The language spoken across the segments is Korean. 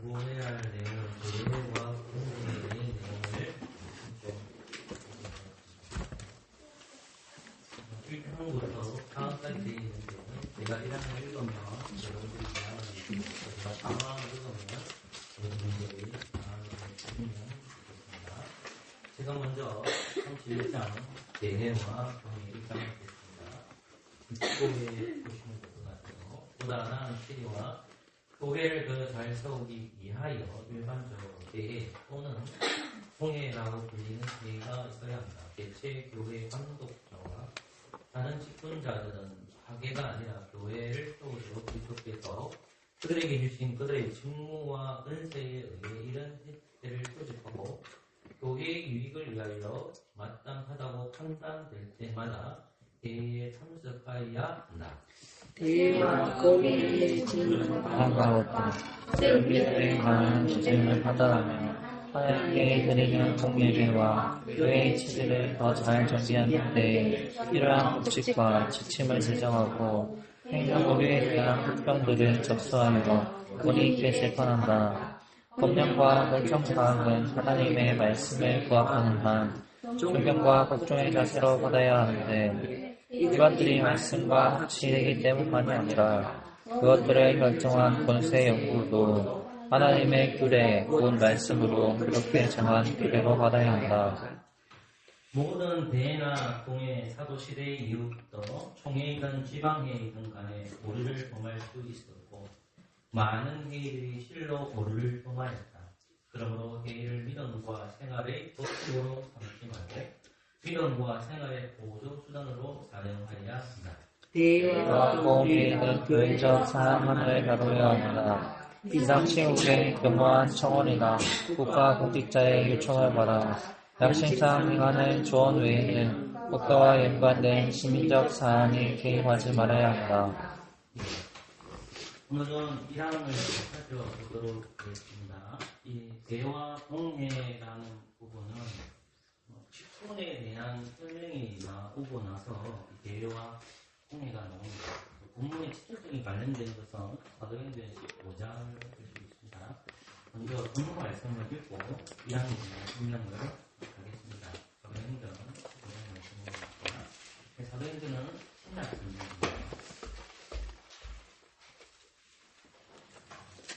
공부해야 할 내용은 대회와 공부의 내용을 좀 1항부터 4항까지 되어 있는데 제가 1항을 읽으면 여러분들이 2항을 읽고 제가 4항을 읽으면 여러분들이 4항을 읽으면 좋겠습니다. 제가 먼저 31장 대회와 공의 1장을 읽겠습니다. 이쪽에 보시면 될 것 같아요. 보다 나은 시리와 교회를 더 잘 세우기 위하여 일반적으로 대회 또는 총회라고 불리는 대회가 있어야 한다. 대체 교회 감독자와 다른 직분자들은 학예가 아니라 교회를 세우도록 그리스도께서 그들에게 주신 그들의 직무와 은사에 의해 이런 혜택을 소집하고 교회의 유익을 위하여 마땅하다고 판단될 때마다 대회에 참석하여야 한다. 대회와 공의의 질문을 다가오고 세우기에 관한 질문을 하더라면 하나님께 드리는 공예회와 교회의 취지를 더 잘 정비하는 데에 필요한 법칙과 지침을 제정하고 행정법에 대한 불평들을 접수하여 본의 있게 재판한다. 법령과 결정사항은 하나님의 말씀을 부합하는 한 존경과 걱정의 자세로 받아야 하는데 이것들이 말씀과 확실하기 때문만이 아니라 그것들을 결정한 권세 연구도 하나님의 규례, 곧 말씀으로 그렇게 정한 규례로 받아야 한다. 모든 대회나 공회, 사도시대 이후부터 총회이든 지방회의든 간에 오류를 범할 수 있었고 많은 회의들이 실로 오류를 범하였다. 그러므로 회의를 믿음과 생활의 법칙으로 삼지 말고 믿음과 생활의 보조수단으로 사용하여야 한다. 대회와 공회는 교회적 사항만을 다루어야 한다. 비상시국에 교무한 청원이나 국가공직자의 요청을 받아 양심상 행하는 조언 외에는 국가와 연관된 시민적 사안에 개입하지 말아야 한다. 오늘은 1항을 살펴보도록 하겠습니다. 이 대화 공회라는 부분은 직분에 대한 설명이 나오고 나서 대화 공회가 나옵니다. 본문의 직접적인 관련된 것은 사도행전 15장을 읽고 있습니다. 먼저 본문 말씀을 읽고 1항에 대한 설명을 하겠습니다. 사도행전 15장 말씀입니다. 사도행전은 신약 성경입니다.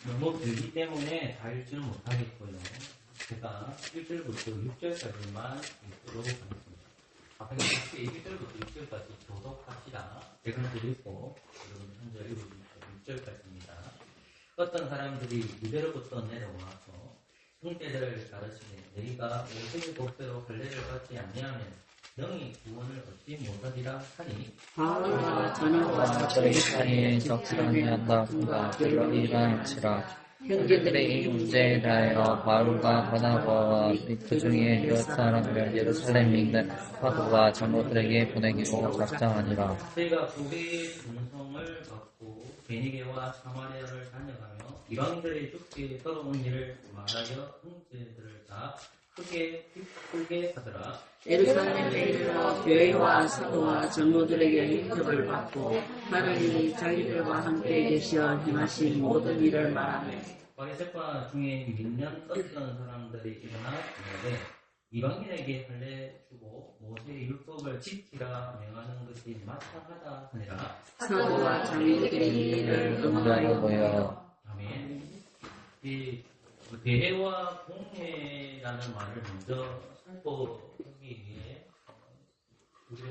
너무 길기 때문에 다 읽지는 못하겠고요. 제가 1절부터 6절까지만 읽도록 하겠습니다. 앞에 같이 1절부터 6절까지 교독합시다. 제가 먼저 읽고 여러분 현재 읽어주십시오. 6절까지입니다. 어떤 사람들이 유대로부터 내려와서 형제들을 가르치되 너희가 모세의 법대로 할례를 받지 아니하면 너희 구원을 얻지 못하리라 하니 바울과 전하와 저희 사이에 적절하게 한다든가 결론이 일어날지라. 형제들의 이 문제에 대하여 바울과 바나바와 그 중에 몇 사람을 예루살렘에 있는 사도와 장로들에게 보내기로 작정하니라. 저희가 교회의 분성을 받고 베니게와 사마리아를 다녀가며 이방인들의 죽게 더러운 일을 말하여 형제들을 다 크게 하더라. 예루살렘에 이르러 교회와 사도와 장로들에게 인격을 받고 하나님이 자기들과 함께 계시어 행하신 모든 일을 말하며 바리새파 중에 믿는 어떤 사람들이 일어나 있는데 이방인에게 할례 주고 모세의 율법을 지키라 명하는 것이 마땅하다 하니라. 사도와 장로들이 이를 응하여 응하여 보여. 아멘. 이 대회와 공회라는 말을 먼저 살펴보기 위해 우리가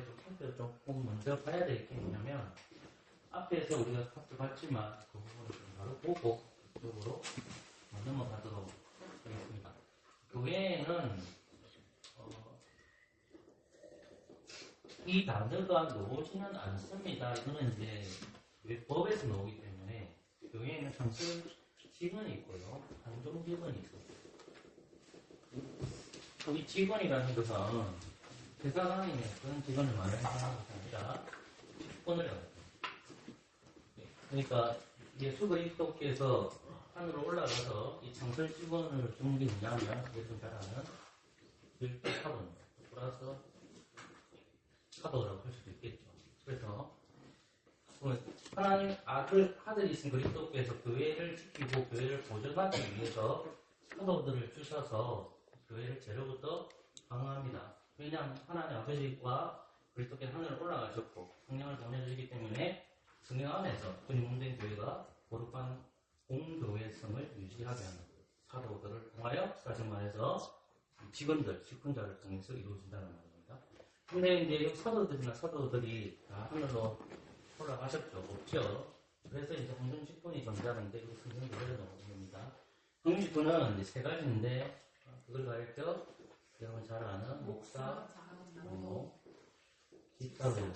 조금 먼저 봐야 될 게 뭐냐면 앞에서 우리가 살펴봤지만 그 부분을 좀 바로 보고 이쪽으로 넘어가도록 하겠습니다. 교회에는 이 단어가 나오지는 않습니다. 이거는 이제 법에서 나오기 때문에 교회에는 상설 직원이 있고요. 단종 직원이 있어요. 이 직원이라는 것은 대사관에 그런 직원을 말하는 것이 아니라 직분을 해요. 그러니까 예수 그리스도께서 하늘로 올라가서 이 창설 직원을 준 게 뭐냐면 예수 잘 아는 일대 사도입니다. 플러스 사도라고 할 수도 있겠죠. 그래서 하나님 아들이신 그리스도께서 교회를 지키고 교회를 보존하기 위해서 사도들을 주셔서 교회를 죄로부터 방어합니다. 왜냐하면 하나님 아버지와 그리스도께서 하늘을 올라가셨고 성령을 보내주시기 때문에 성령 안에서 주님 몸된 교회가 거룩한 공교회성을 유지하게 하는 사도들을 통하여 다시 말해서 직원들, 직분자를 통해서 이루어진다는 말입니다. 근데 이제 사도들이나 사도들이 다 하늘로 올라가셨죠. 없죠. 그래서 이제 공동직분이 존재하는데 그 성경을 내려놓은 겁니다. 공동직분은 이제 세 가지인데 그걸 가르쳐 여러분 잘 아는 목사, 장로, 집사들.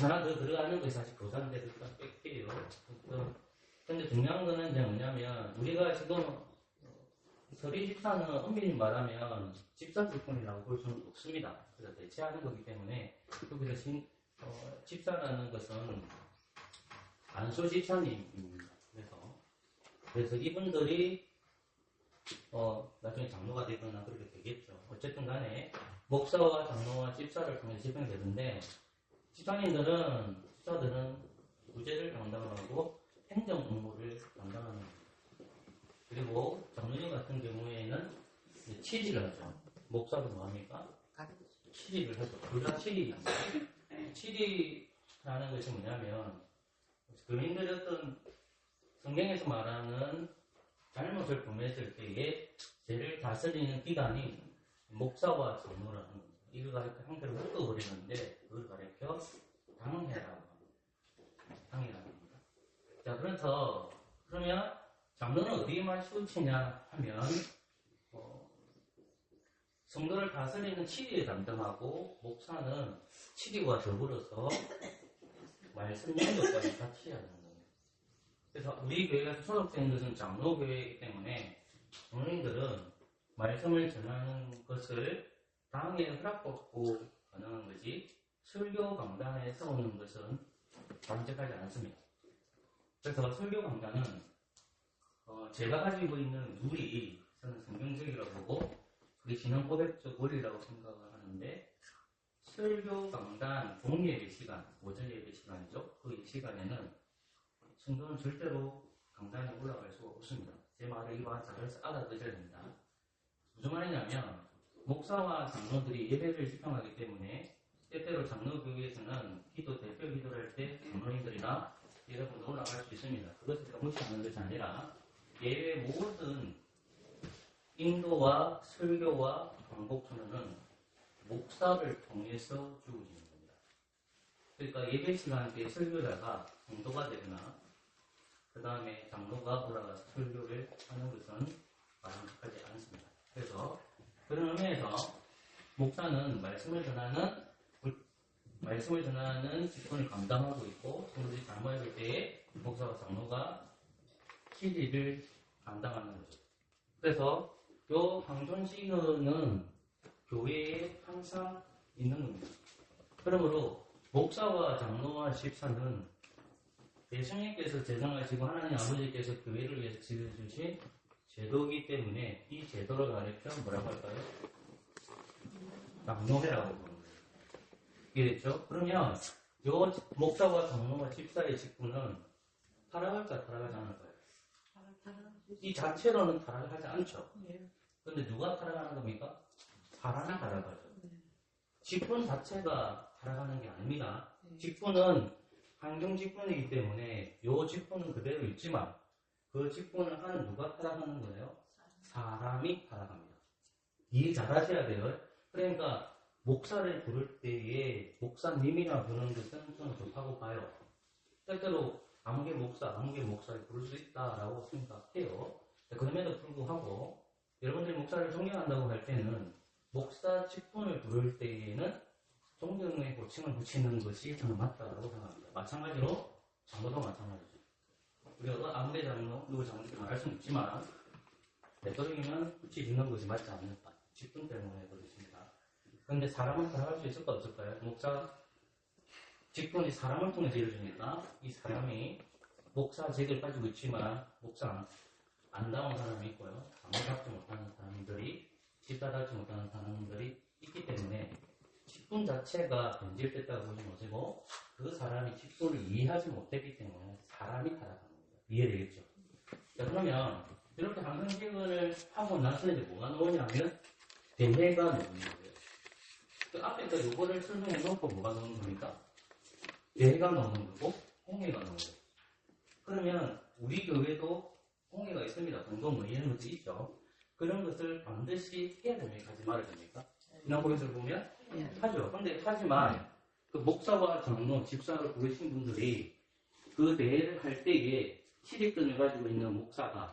하나 더 들어가는 것이 사실 교사인데 그것도 뺄게요. 근데 중요한 거는 이제 뭐냐면 우리가 지금 서리 집사는 엄밀히 말하면 집사 직분이라고 볼 수는 없습니다. 그래서 대체하는 거기 때문에 여기서 집사라는 것은 안수 집사님입니다. 그래서 이분들이 나중에 장로가 되거나 그렇게 되겠죠. 어쨌든 간에 목사와 장로와 집사를 통해서 집행이 되는데 집사들은 구제를 담당하고 행정 업무를 담당하는 거예요. 그리고 장로님 같은 경우에는 치리를 하죠. 목사도 뭐합니까? 치리를 하죠. 둘 다 치리입니다. 치리라는 것이 뭐냐면 교인들이 어떤 성경에서 말하는 잘못을 범했을 때에 죄를 다스리는 기관이 목사와 장로라는 겁니다. 이걸 가르쳐 형태를 묶어버리는데 그걸 가르쳐 당회라고 합니다. 당회라고 합니다. 자, 그러면 장로는 어디에만 치우치냐 하면 성도를 다스리는 치리에 담당하고 목사는 치리와 더불어서 말씀 연구까지 같이 해야 하는 겁니다. 그래서 우리 교회가 소속된 것은 장로교회이기 때문에 장로님들은 말씀을 전하는 것을 당에 허락받고 가능한 것이 설교 강단에 세우는 것은 강제하지 않습니다. 그래서 설교 강단은 제가 가지고 있는 룰이 저는 성경적이라고 보고 그게 신앙 고백적 원리라고 생각을 하는데 설교 강단 종예배 시간, 오전 예배 시간이죠. 그 시간에는 성도는 절대로 강단에 올라갈 수가 없습니다. 제 말을 이와 잘 알아들어야 됩니다. 무슨 말이냐면 목사와 장로들이 예배를 집행하기 때문에 때때로 장로교회에서는 대표 기도를 할 때 장로님들이나 여러분 올라갈 수 있습니다. 그것을 무시하는 것이 아니라 예외 모든 인도와 설교와 광복천은 목사를 통해서 주어지는 겁니다. 그러니까 예배 시간 때 설교자가 성도가 되거나 그 다음에 장로가 올라가서 설교를 하는 것은 바람직하지 않습니다. 그래서 그런 의미에서 목사는 말씀을 전하는 직분을 감당하고 있고 성도들이 잘못했을 때에 목사와 장로가 치리를 감당하는 거죠. 그래서 요 방존시효는 교회에 항상 있는 겁니다. 그러므로 목사와 장로와 집사는 예수님께서 제정하시고 하나님 아버지께서 교회를 위해서 지어주신 제도이기 때문에 이 제도를 가르쳐 뭐라고 할까요? 장로회라고 부르는 거예요. 이해됐죠? 그러면 요 목사와 장로와 집사의 직분은 타락할까 타락하지 않을까요? 이 자체로는 타락하지 않죠. 그런데 누가 타락하는 겁니까? 사람이 타락하죠. 직분 자체가 타락하는 게 아닙니다. 직분은 환경 직분이기 때문에 이 직분은 그대로 있지만 그 직분을 하는 누가 타락하는 거예요? 사람이 타락합니다. 이해 잘 하셔야 돼요. 그러니까 목사를 부를 때에 목사님이라 부르는 것은 저는 좋다고 봐요. 때때로 아무개 목사를 부를 수 있다라고 생각해요. 그럼에도 불구하고 여러분들이 목사를 존경한다고 할 때는 목사 직분을 부를 때에는 존경의 호칭을 붙이는 것이 저는 맞다고 생각합니다. 마찬가지로 장로도 마찬가지죠. 우리가 아무개 장로, 누구 장로를 말할 수는 있지만 되도록이면 붙이는 것이 맞지 않는다. 직분 때문에 그렇습니다. 그런데 사람은 살아갈 수 있을까 없을까요? 목사 직분이 사람을 통해서 이루어지니까 이 사람이 목사직을 가지고 있지만 목사 안다운 사람이 있고요. 장로답지 못하는 사람들이 집사답지 못하는 사람들이 있기 때문에 직분 자체가 변질됐다고 보시면 되고 그 사람이 직분을 이해하지 못했기 때문에 사람이 타락한 겁니다. 이해되겠죠? 자, 그러면 이렇게 항상직언을 하고 나서 이제 뭐가 나오냐면 대해가 나오는 거예요. 그 앞에 그 요거를 설명해 놓고 뭐가 나오는 겁니까? 대해가 나오는 거고 홍해가 나오는 거예요. 그러면 우리 교회도 홍해가 있습니다. 공동 뭐 이런 것도 있죠. 그런 것을 반드시 해야 됩니까? 하지 말아야 됩니까? 지난번에서 보면 하죠. 근데 하지만 그 목사와 장로, 집사를 부르신 분들이 그 대회를 할 때에 취직권을 가지고 있는 목사가,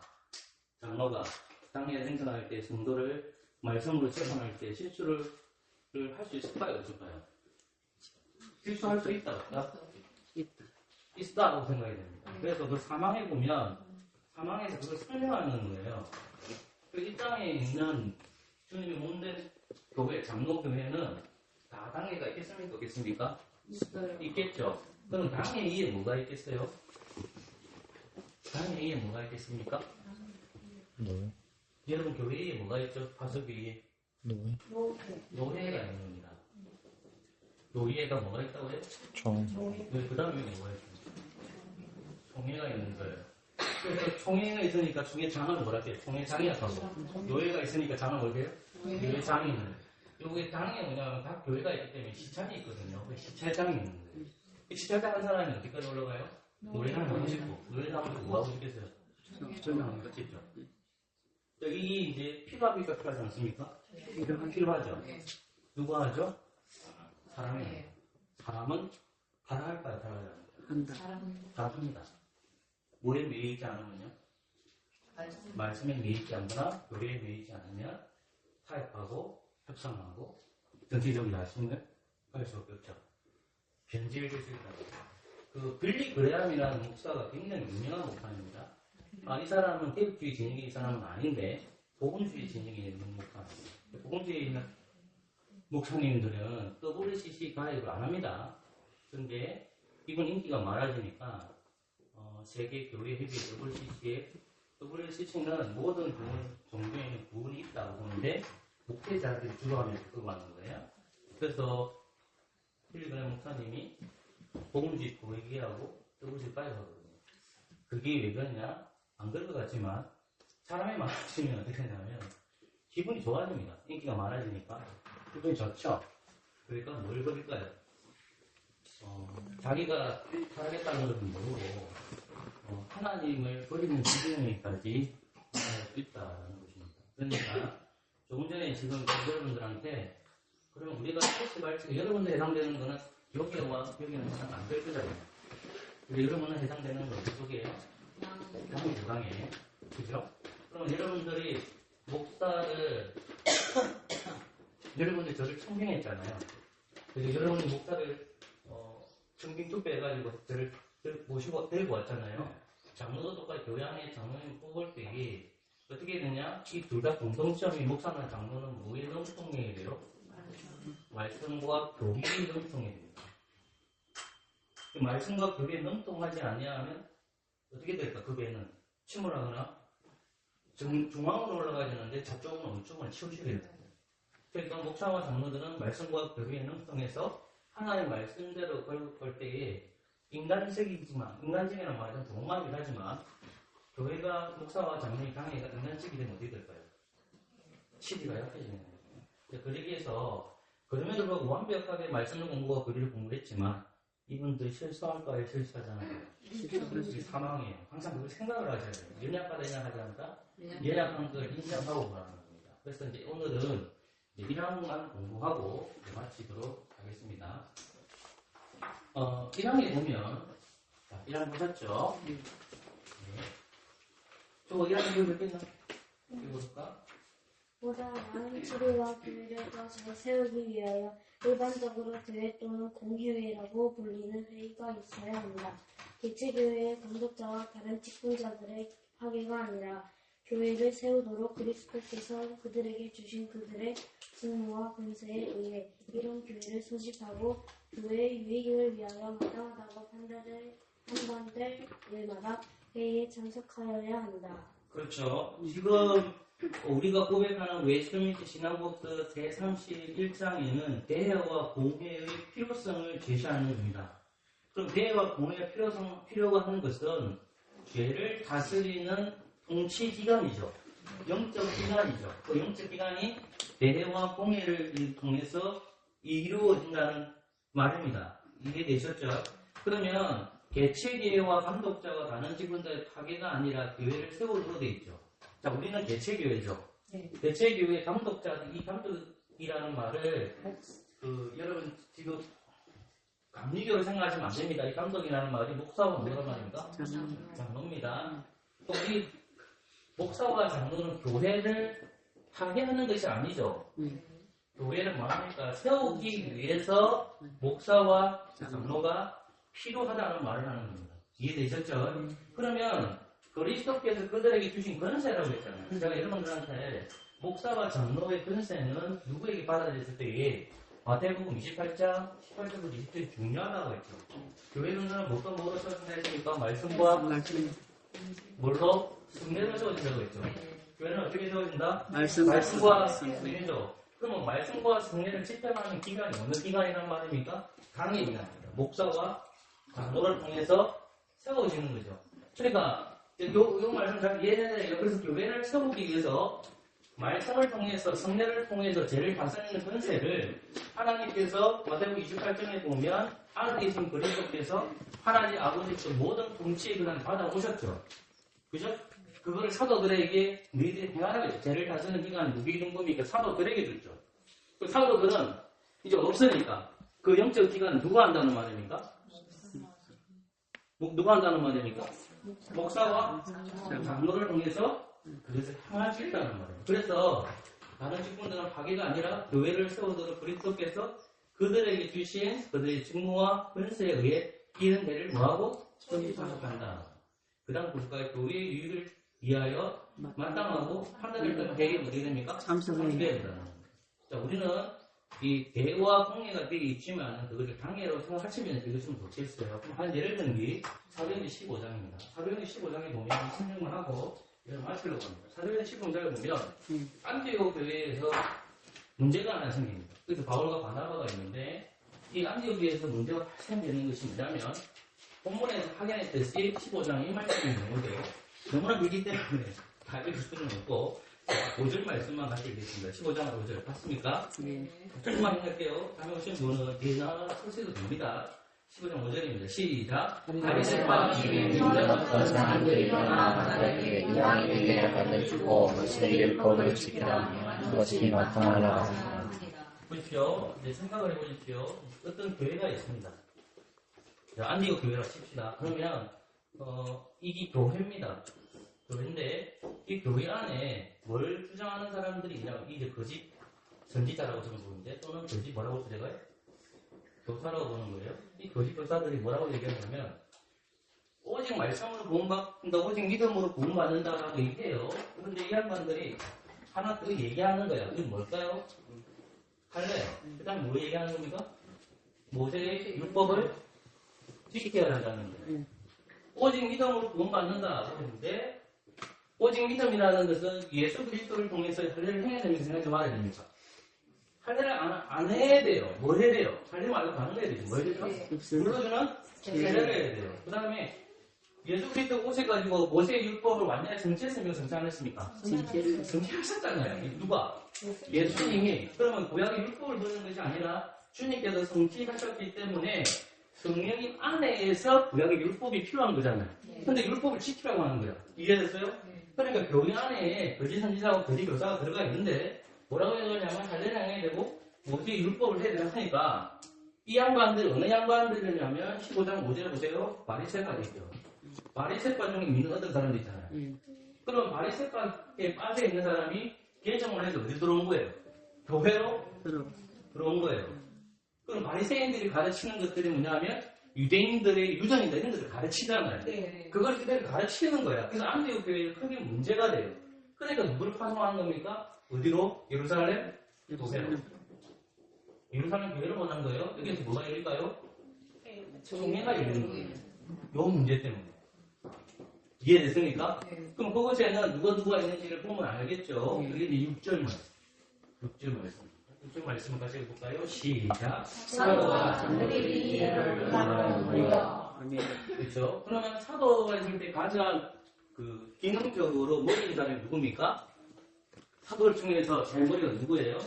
장로가 당회 행사할 때 성도를 말씀으로 재판할 때 실수를 할 수 있을까요? 없을까요? 실수할 수 있다, 없다? 있다고 생각이 됩니다. 그래서 그 사망에 보면 사망에서 그걸 설명하는 거예요. 이 땅에 있는 주님이 몸된 교회, 장로교회는 다 당회가 있겠습니까? 없겠습니까? 있어요. 있겠죠. 그럼 당회 위에 뭐가 있겠어요? 당회 위에 뭐가 있겠습니까? 노예. 여러분 교회 위에 뭐가 있죠? 파석위 위에 노예. 노회가 있는 겁니다. 노예가 뭐가 있다고요? 총. 그 다음에 뭐가 있어요? 총회가 있는 거예요. 그래서 총회가 있으니까 총회장은 뭐라 해요? 총회장이라고. 노예가 있으니까 장은 뭐예요? 노예장이는. 여기 장이 뭐냐면 각 교회가 있기 때문에 시찰이 있거든요. 그 시찰장이 있는 거예요. 이 시찰장 한 사람이 어디까지 올라가요? 노예장 하고 싶고. 노예장 하고 뭐 하고 싶겠어요? 설명하는 거 찍죠. 여기 이제 필요합니까? 필요하지 않습니까? 필요하죠. 누가 하죠? 사람이. 사람은 타락할까요? 타락하지 않을까요? 타락합니다. 뭐에 매이지 않으면요? 말씀에 매이지 않거나 교회에 매이지 않으면 타협하고 협상하고 정치적인 야심을 할 수밖에 없죠. 변질될 수 있다. 그 빌리 그레함이라는 목사가 굉장히 유명한 목사입니다. 이 사람은 개혁주의 진영이 이 사람은 아닌데 복음주의 진영에 있는 목사입니다. 복음주의에 있는 목사님들은 WCC 가입을 안 합니다. 그런데 이분 인기가 많아지니까 세계 교회 협의 WCC는 모든 종교에는 구분이 있다고 보는데 목회자들이 주도하면서 그거 하는 거예요. 그래서 필그레 목사님이 복음주의 교회하고 WCC 가입하거든요. 그게 왜 그러냐? 안 그럴 것 같지만 사람이 많아지면 어떻게 되냐면 기분이 좋아집니다. 인기가 많아지니까 기분이 좋죠. 그러니까 뭘 버릴까요? 자기가 살아겠다는 것은 모르고 하나님을 버리는 지경에까지 갈 수 있다는 것입니다. 그러니까 조금 전에 지금 여러분들한테 그러면 우리가 택시 때 여러분들 해당되는 거는 여기와 여기는 해당 안 될 거잖아요. 근데 여러분은 해당되는 건 어디에요? 당이 부당에. 그죠? 그럼 여러분들이 목사를 여러분들이 저를 청빙했잖아요. 그래서 여러분이 목사를 청빙 투표해가지고 저를 모시고 데리고 왔잖아요. 장로도 똑같이 교회 안에 장로님 뽑을 때 어떻게 되냐? 이 둘 다 공통점이 목사나 장로는 뭐에 능통해야 돼요? 말씀과 교리에 능통해야 됩니다. 말씀과 교리에 능통하지 아니하면 어떻게 될까? 그 배는 침몰하거나 중앙으로 올라가야 되는데 저쪽은 어느 쪽은 치우치게 됩니다. 그러니까 목사와 장로들은 말씀과 교리에 능통해서 하나님 말씀대로 걸 때에 인간적이지만, 인간적이라는 말은 동감이긴 하지만, 교회가, 목사와 장로의 당회가 인간적이 되면 어떻게 될까요? 치리가 약해지는 거예요. 그러기 위해서, 그럼에도 불구하고 완벽하게 말씀을 공부하고 교리를 공부했지만, 이분들이 실수할까요? 실수하잖아요. 그래서 사망이에요. 항상 그걸 생각을 하셔야 돼요. 연약하다 하지 않다? 연약한 걸 인정하고 보라는 겁니다. 그래서 이제 오늘은 1학만 공부하고 마치도록 하겠습니다. 1학에 보면, 자, 1학 보셨죠? 네. 저거 1학 이거 몇 개나? 읽어볼까? 보다 많은 치료와 교회를 더 잘 세우기 위하여 일반적으로 교회 또는 공교회라고 불리는 회의가 있어야 합니다. 개체교회의 감독자와 다른 직분자들의 파괴가 아니라 교회를 세우도록 그리스도께서 그들에게 주신 그들의 직무와 권세에 의해 이런 교회를 소집하고 교회의 유익을 위하여 마땅하다고 판단될 일마다 회의에 참석하여야 한다. 그렇죠. 지금 우리가 고백하는 웨스트민스터 신앙법서 제31장에는 대회와 공회의 필요성을 제시하는 겁니다. 그럼 대회와 공회가 필요가 하는 것은 죄를 다스리는 통치기관이죠. 영적 기관이죠. 그 영적 기관이 대회와 공회를 통해서 이루어진다는 말입니다. 이해되셨죠? 그러면 개체교회와 감독자가 다른 직분들의 파괴가 아니라 교회를 세우도록 되어 있죠. 자, 우리는 개체교회죠. 개체교회 감독자, 이 감독이라는 말을 여러분 지금 감리교를 생각하시면 안 됩니다. 이 감독이라는 말이 목사와 뭐라는 말입니까? 장로입니다. 이 목사와 장로는 교회를 파괴하는 것이 아니죠. 교회를 뭐합니까? 세우기 위해서 목사와 장로가 필요하다는 말을 하는 겁니다. 이해되셨죠? 그러면 그리스도께서 그들에게 주신 권세라고 했잖아요. 제가 여러분들한테 목사와 장로의 권세는 누구에게 받아들였을 때에 마태복음 28장 18절부터 20절이 중요하다고 했죠. 교회는 뭐로 세워진다 했습니까? 말씀과 뭘로? 성례로 세워진다고 했죠. 교회는 어떻게 세워진다? 말씀과 성례죠. 그러면 말씀과 성례를 집행하는 기관이 어느 기관이란 말입니까? 강의 기관입니다. 목사와 장로를 통해서 세워지는 거죠. 그러니까 요 말씀 잘 이해해야 돼요. 그래서 교회를 세우기 위해서 말씀을 통해서 성례를 통해서 죄를 다스리는 권세를 하나님께서 마태복음 28장에 보면 안에 계신 그리스도께서 하나님 아버지께서 모든 통치의 그냥 받아오셨죠. 그죠? 그거를 사도들에게 너희들이 행하라고 했죠. 죄를 다스리는 기관은 누구의 등급이니까 사도들에게 줬죠. 그 사도들은 이제 없으니까 그 영적 기관은 누가 한다는 말입니까? 누가 한다는 말입니까? 목사와 장로를 통해서 그것을 행할 수 있다는 말이에요. 그래서 다른 직분들은 파괴가 아니라 교회를 세우도록 그리스도께서 그들에게 주신 그들의 직무와 권세에 의해 이런 데를 뭐하고? 소집하셨다. 그 다음 국가의 교회의 유익을 위하여 마땅하고 판단할 때 대개 어떻게 됩니까? 참석해야 된다. 자, 우리는 이 대와 공예가 되어 있지만 그것을 강해로 생각하시면 그것은 좋겠어요. 한 예를 든 게 사도행전 15장입니다. 사도행전 15장에 보면 설명을 하고 이걸 마치려고 합니다. 사도행전 15장에 보면 안디옥 교회에서 문제가 하나 생깁니다. 그래서 바울과 바나바가 있는데 이 안디옥 교회에서 문제가 발생되는 것이 뭐냐면 본문에서 확인했듯이 15장 이 말씀이 있는데 너무나 길기 때문에 다 읽을 수는 없고 5절 말씀만 같이 읽겠습니다. 15장 5절 봤습니까? 네. 조금만 읽을게요. 다음에 오신 분은 뒤에나 쓰셔도 됩니다. 15장 5절입니다. 시작. 바리새파 중에 유대인과 사람들이 일어나 바다에게 이방인에게 알려주고 모세의 율법을 지키라 그것이 나타나라. 보십시오. 이제 생각을 해보십시오. 어떤 교회가 있습니다. 안디옥 교회라고 칩시다. 그러면 이게 교회입니다. 교회인데 이 교회 안에 뭘 주장하는 사람들이 있냐면 이제 거짓 선지자라고 저는 보는데 또는 거짓 뭐라고 제가요? 교사라고 보는 거예요. 이 거짓 교사들이 뭐라고 얘기하냐면 오직 말씀으로 구원받는다, 오직 믿음으로 구원받는다라고 얘기해요. 그런데 이 양반들이 하나 또 얘기하는 거야. 그게 뭘까요? 할래요. 그 다음에 뭐 얘기하는 겁니까? 모세의 율법을 지켜야 한다는 거예요. 오직 믿음으로 구원받는다 그러는데 오직 믿음이라는 것은 예수 그리스도를 통해서 할례를 해야 되는 생각하지 말아야 됩니까? 할례를 안 해야 돼요. 뭘 해야 돼요? 할례 말고 다른 거 해야 되죠. 뭘 해야 되죠? 불러주는 세례를 해야 돼요. 그 다음에 예수 그리스도 오셔가지고 모세의 율법을 완전히 성취했으면 성취 안 했습니까? 성취하셨잖아요. 누가? 예수님이. 그러면 구약의 율법을 보는 것이 아니라 주님께서 성취하셨기 때문에 성령님 안에서 구약의 율법이 필요한 거잖아요. 근데 율법을 지키라고 하는 거야. 이해됐어요? 그러니까 교회 안에 거짓 선지자하고 거짓 교사가 들어가 있는데 뭐라고 해야 되냐면 할례를 해야 되고 모세의 율법을 해야 되고 하니까 이 양반들 어느 양반들이냐면 15장 5절에 보세요. 바리새파들이죠. 바리새파 중에 믿는 어떤 사람들 있잖아요. 그럼 바리새파에 빠져 있는 사람이 개정을 해서 어디 들어온 거예요? 교회로 들어온 거예요. 그럼 바리새인들이 가르치는 것들이 뭐냐면 유대인들의 유전이다 이런 것들을 가르치잖아요. 네. 그걸 그대로 가르치는 거야. 그래서 안디옥 교회에 크게 문제가 돼요. 그러니까 누구를 파송하는 겁니까? 어디로? 예루살렘? 교회로. 예루살렘 교회를 원한 거예요. 여기에서 뭐가 열릴까요? 총회가 열리는 거예요. 요 문제 때문에. 이해됐습니까? 그럼 그것에는 누가 있는지를 보면 알겠죠? 그게 이제 6절 말씀. 6절 말씀을 같이 해볼까요? 시작. 사도와 장로들이 이해를 바라보며. 그렇죠? 그러면 사도가 있을 때 가장 그 기능적으로 머리 있는 사람이 누굽니까? 사도를 중에서 제일 머리가 누구예요?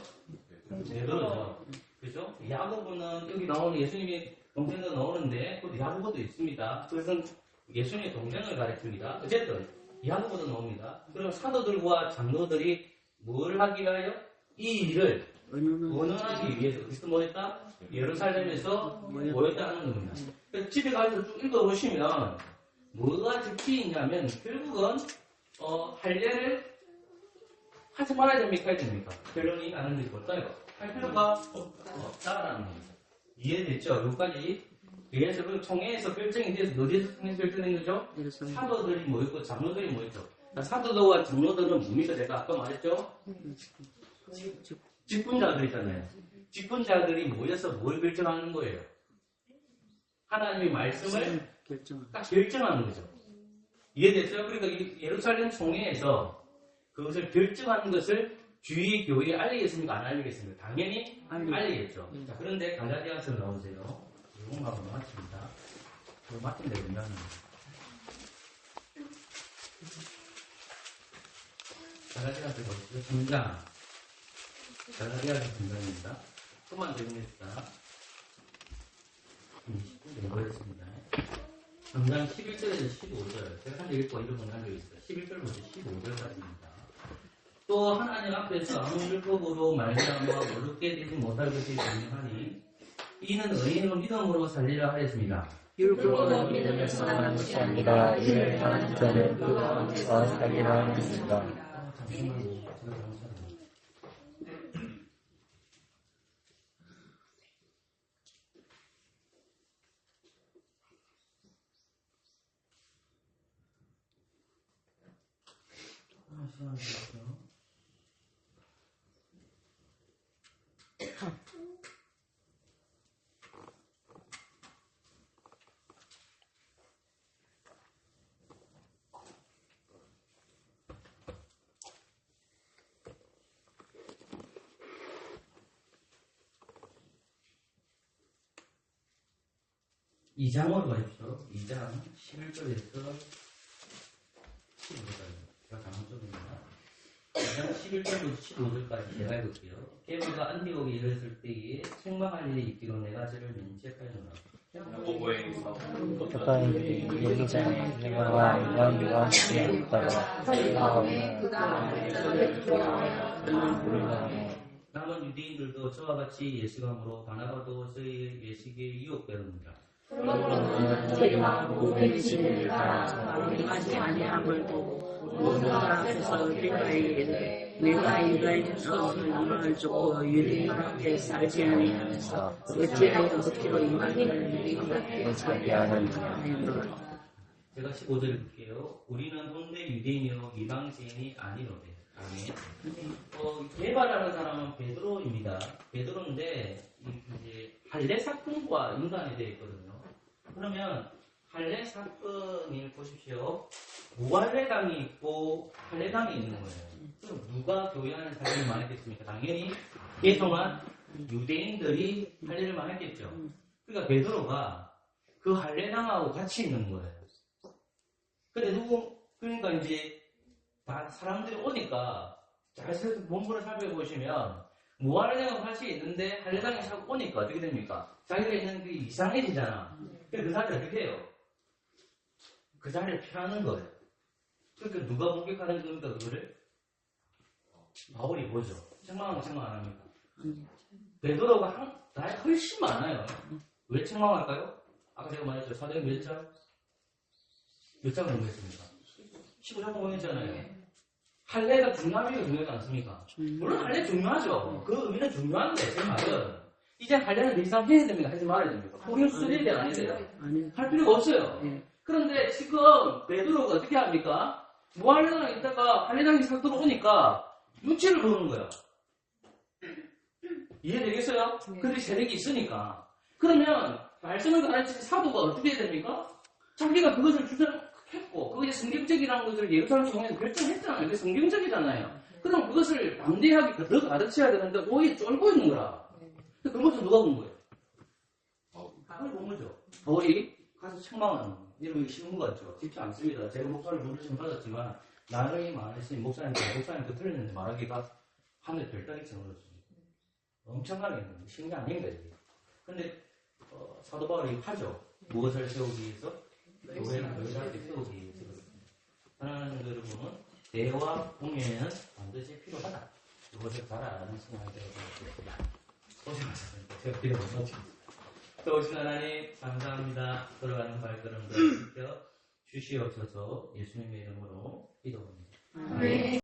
베드로죠. 그렇죠? 야고보는 여기 나오는 예수님이 동생도 나오는데 또 야고보도 있습니다. 그것은 예수님의 동생을 가리킵니다. 어쨌든 야고보도 나옵니다. 그럼 사도들과 장로들이 뭘 하기 위하여? 이 일을 원원하기 위해서 그리스도 뭐였다? 예루살렘에서 모였다는 겁니다. 그래서 집에 가서 쭉 읽어보시면 뭐가 적혀있냐면 결국은 할례를 하지 말아야 됩니까? 해야 됩니까? 결론이 나는 게 뭘까요? 할 필요가 없다라는 겁니다. 이해됐죠? 여기까지. 그래서 그 총회에서 결정이 돼서 어디에서 총회에서 결정된 거죠? 사도들이 모였고 장로들이 모였죠. 사도들과 장로들은 뭡니까? 제가 아까 말했죠? 직분자들 있잖아요. 직분자들이 모여서 뭘 결정하는 거예요? 하나님의 말씀을 딱 결정하는 거죠. 이해됐어요? 그러니까 이 예루살렘 총회에서 그것을 결정하는 것을 주위 교회에 알리겠습니까? 안 알리겠습니까? 당연히 알리겠죠. 자, 그런데 갈라디아서 나오세요. 이공하고 맞습니다. 이거 맞는데 왜냐하면 갈라디아서 보시죠. 3장. 갈라디아서 3장입니다. 조금만 정리했다. 20분 정도였습니다. 3장 11절에서 15절. 제가 한적 읽고 이런 건 한적 있어요. 11절부터 15절까지입니다. 또 하나님 앞에서 아무 율법으로 말미암아 어렵게 되지 못할 것이 분명하니 이는 의인으로 믿음으로 살리라 하였습니다. 율법은 믿음을 사는 것이 아니라 이를 하는 자는 그 가운데서 살리라 하였습니다. 잠시만요. 제가 잘못했어요. 이 장으로 가십시오. 2장 11절에서 15절까지. 제가 잘못 적습니다. 2장 11절부터 15절까지 제가 읽을게요. 게바가 안디옥에 이르렀을 때에 책망할 일이 있기로 내가 저를 면책하였노라. 가까이 예루살렘 내가 이방과 함께 있다가 사이가오니 남은 유대인들도 저와 같이 예식함으로 바나바도 저희 예식에 유혹되는니라. 책임하고 백신을 따라 우리까지 아니함을 보고 모든 나라 앞에서 유다인에게 내가 유다인에서 이만을 줬고 유대인 앞에 살지 아니하면서 어찌하여 어찌로 이만을 유대인 앞에 살게 하는가. 제가 15절을 볼게요. 우리는 본래 유대인이요 이방지인이 아니로되. 아멘. 게바라는 사람은 베드로입니다. 베드로인데 이제 할례 사건과 인간에 대해 있거든요. 그러면 할례 사건을 보십시오. 무할례당이 있고 할례당이 있는 거예요. 그럼 누가 교회하는 사람이 많았겠습니까? 당연히 개종한 유대인들이 할례를 많았겠죠. 그러니까 베드로가 그 할례당하고 같이 있는 거예요. 근데 그러니까 이제 다 사람들이 오니까 잘 본문을 살펴보시면 무할례당하고 같이 있는데 할례당이 자꾸 오니까 어떻게 됩니까? 자기가 있는 게 이상해지잖아. 그래서 그 자리를 어떻게 해요? 그 자리를 피하는 거예요. 그러니까 누가 공격하는 겁니까, 그거를? 바울이 보죠. 책망하고 책망 안 합니까? 베드로가 나이 훨씬 많아요. 왜 책망할까요? 아까 제가 말했죠. 사도행 몇 장? 몇 장을 공부했습니까? 15장 공부했잖아요. 할례가 중요합니까? 중요하지 않습니까? 물론 할례 중요하죠. 그 의미는 중요한데, 제 말은. 이제 할례는 이 사람 해야 됩니까? 하지 말아야 됩니까? 포기할 수 있어야 돼요? 안 해야 돼요? 할 필요가 없어요. 그런데 지금 베드로가 어떻게 합니까? 무할례당에 있다가 할례당이 싹 들어오니까 눈치를 보는 거야. 이해되겠어요? 근데 세력이 있으니까. 그러면 말씀을 가르치는 사도가 어떻게 해야 됩니까? 자기가 그것을 했고, 그게 성경적이라는 것을 예루살렘 성경에서 결정했잖아요. 그게 성경적이잖아요. 그럼 그것을 담대하게 더 가득 채워야 되는데 오히려 쫄고 있는 거라. 그것을 누가 본 거예요? 그걸 본 거죠. 바울이 가서 책망하는 거. 이러면 쉬운 거 같죠? 쉽지 않습니다. 제가 목사를 부르시면 받았지만 나름이 많으신 목사님 그 틀렸는데 말하기가 하늘 별따기처럼 그렇습니다. 엄청나게 있는데 쉬운 게 아닙니다. 이게. 근데 사도 바울이 하죠. 무엇을 세우기 위해서? 교회는 교회답게 세우기 위해서 그렇습니다. 사랑하는 여러분은 대화 공유에는 반드시 필요하다. 그것을 잘 아는 신앙이 되어주셨습니다. 고생하셨습니다. 제가 필요 없었습니다. 또 오신 하나님 감사합니다. 걸어가는 발걸음을 지켜 주시옵소서. 예수님의 이름으로 기도합니다. 네.